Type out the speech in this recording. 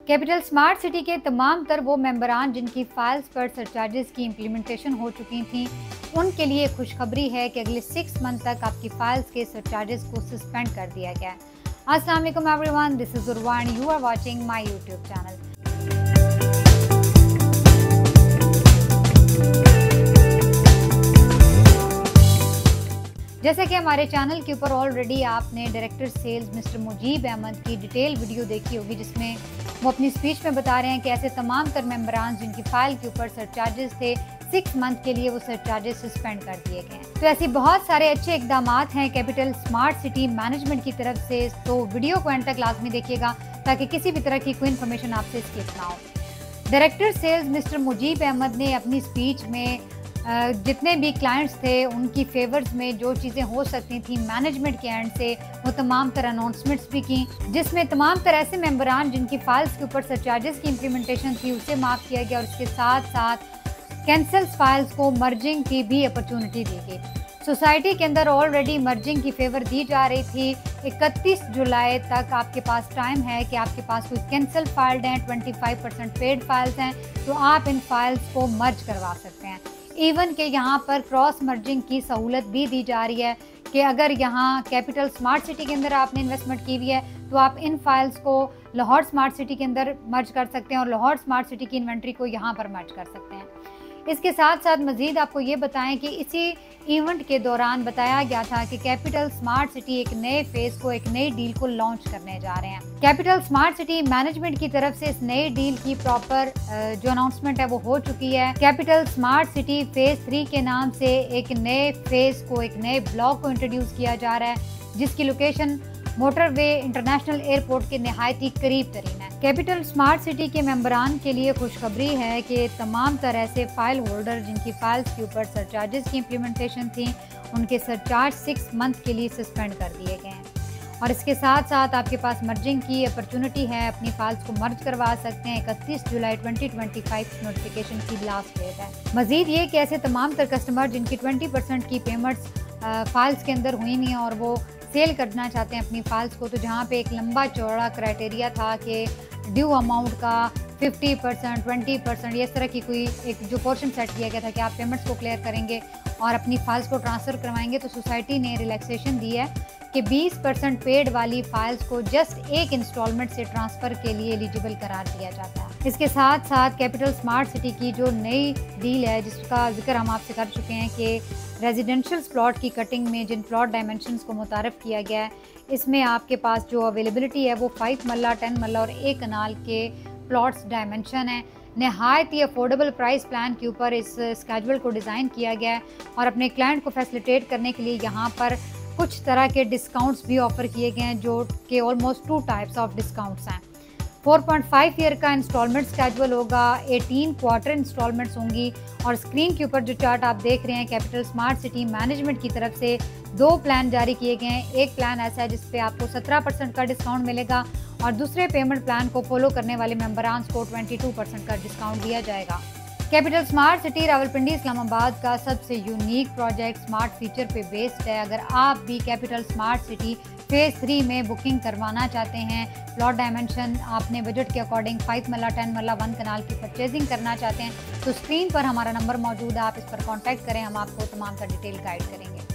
Capital smart city के तमाम तर वो मेंबरान जिनकी फाइल्स पर सरचार्जेस की इम्प्लीमेंटेशन हो चुकी थी, उनके लिए खुशखबरी है कि अगले 6 मंथ तक आपकी फाइल्स के सरचार्जेस को सस्पेंड कर दिया गया है। अस्सलाम वालेकुम everyone, this is Urwa and you are watching my YouTube channel. जैसे कि हमारे चैनल के ऊपर ऑलरेडी आपने director sales mister Mujeeb Ahmed की डिटेल वीडियो देखी होगी, जिसमें वो अपनी स्पीच में बता रहे हैं कि ऐसे तमाम तर मेंबरान जिनकी फाइल के ऊपर सरचार्जेस थे, 6 मंथ के लिए वो सरचार्जेस सस्पेंड कर दिए गए हैं। तो ऐसी बहुत सारे अच्छे इकदाम हैं कैपिटल स्मार्ट सिटी मैनेजमेंट की तरफ से, तो वीडियो को एंड तक लाजमी देखिएगा ताकि किसी भी तरह की कोई इन्फॉर्मेशन आपसे स्किप ना हो। Director sales mister Mujeeb Ahmed ने अपनी स्पीच में जितने भी क्लाइंट्स थे उनकी फेवर्स में जो चीज़ें हो सकती थी मैनेजमेंट के एंड से, वो तमाम तरह अनाउंसमेंट्स भी की, जिसमें तमाम तरह ऐसे मेंबरान जिनकी फाइल्स के ऊपर सरचार्जेस की इम्प्लीमेंटेशन थी उसे माफ़ किया गया और इसके साथ साथ कैंसल फाइल्स को मर्जिंग की भी अपॉर्चुनिटी दी गई। सोसाइटी के अंदर ऑलरेडी मर्जिंग की फेवर दी जा रही थी। 31 जुलाई तक आपके पास टाइम है कि आपके पास कोई कैंसल फाइल्ड हैं, 25% पेड फाइल्स हैं, तो आप इन फाइल्स को मर्ज करवा सकते हैं। इवन के यहाँ पर क्रॉस मर्जिंग की सहूलत भी दी जा रही है कि अगर यहाँ कैपिटल स्मार्ट सिटी के अंदर आपने इन्वेस्टमेंट की हुई है तो आप इन फाइल्स को लाहौर स्मार्ट सिटी के अंदर मर्ज कर सकते हैं और लाहौर स्मार्ट सिटी की इन्वेंट्री को यहाँ पर मर्ज कर सकते हैं। इसके साथ साथ मज़ीद आपको ये बताएं कि इसी इवेंट के दौरान बताया गया था कि कैपिटल स्मार्ट सिटी एक नए फेज़ को, एक नई डील को लॉन्च करने जा रहे हैं। कैपिटल स्मार्ट सिटी मैनेजमेंट की तरफ से इस नई डील की प्रॉपर जो अनाउंसमेंट है वो हो चुकी है। कैपिटल स्मार्ट सिटी फेज़ 3 के नाम से एक नए फेज़ को, एक नए ब्लॉक को इंट्रोड्यूस किया जा रहा है, जिसकी लोकेशन मोटरवे इंटरनेशनल एयरपोर्ट के नहायती करीब तरीन है। कैपिटल स्मार्ट सिटी के मेंबरान के लिए खुशखबरी है कि तमाम तरह से फाइल होल्डर जिनकी फाइल्स के ऊपर सरचार्जेस की इम्प्लीमेंटेशन थी, उनके सरचार्ज 6 मंथ के लिए सस्पेंड कर दिए गए हैं। और इसके साथ साथ आपके पास मर्जिंग की अपॉर्चुनिटी है, अपनी फाइल्स को मर्ज करवा सकते हैं। 31 जुलाई 2025 नोटिफिकेशन की लास्ट डेट है। मजीद ये कि ऐसे तमाम तर कस्टमर जिनकी 20% की पेमेंट्स फाइल्स के अंदर हुई नहीं और वो सेल करना चाहते हैं अपनी फाइल्स को, तो जहाँ पे एक लंबा चौड़ा क्राइटेरिया था कि ड्यू अमाउंट का 50%, 20% इस तरह की कोई एक जो पोर्शन सेट किया गया था कि आप पेमेंट्स को क्लियर करेंगे और अपनी फाइल्स को ट्रांसफ़र करवाएंगे, तो सोसाइटी ने रिलैक्सेशन दी है कि 20% पेड वाली फाइल्स को जस्ट एक इंस्टॉलमेंट से ट्रांसफ़र के लिए एलिजिबल करार दिया जाता है। इसके साथ साथ कैपिटल स्मार्ट सिटी की जो नई डील है, जिसका जिक्र हम आपसे कर चुके हैं कि रेजिडेंशियल प्लॉट की कटिंग में जिन प्लॉट डायमेंशंस को मुतारफ़ किया गया है, इसमें आपके पास जो अवेलेबिलिटी है वो 5 मल्ला, 10 मल्ला और 1 कनाल के प्लॉट्स डायमेंशन है। नहायत ही अफोर्डेबल प्राइस प्लान के ऊपर इस स्केजुअल को डिज़ाइन किया गया है और अपने क्लाइंट को फैसिलिटेट करने के लिए यहाँ पर कुछ तरह के डिस्काउंट्स भी ऑफ़र किए गए हैं, जो कि ऑलमोस्ट 2 टाइप्स ऑफ डिस्काउंट्स हैं। 4.5 ईयर का इंस्टॉलमेंट स्केजुअल होगा, 18 क्वार्टर इंस्टॉलमेंट्स होंगी और स्क्रीन के ऊपर जो चार्ट आप देख रहे हैं कैपिटल स्मार्ट सिटी मैनेजमेंट की तरफ से 2 प्लान जारी किए गए हैं। एक प्लान ऐसा है जिस पे आपको 17% का डिस्काउंट मिलेगा और दूसरे पेमेंट प्लान को फॉलो करने वाले मेंबरान को 22% का डिस्काउंट दिया जाएगा। Capital smart city Rawalpindi Islamabad का सबसे यूनिक प्रोजेक्ट स्मार्ट फीचर पे बेस्ड है। अगर आप भी कैपिटल स्मार्ट सिटी फेज़ 3 में बुकिंग करवाना चाहते हैं, प्लॉट डायमेंशन आपने बजट के अकॉर्डिंग 5 मल्ला, 10 मल्ला, 1 कनाल की परचेजिंग करना चाहते हैं, तो स्क्रीन पर हमारा नंबर मौजूद है, आप इस पर कॉन्टैक्ट करें, हम आपको तमाम का डिटेल गाइड करेंगे।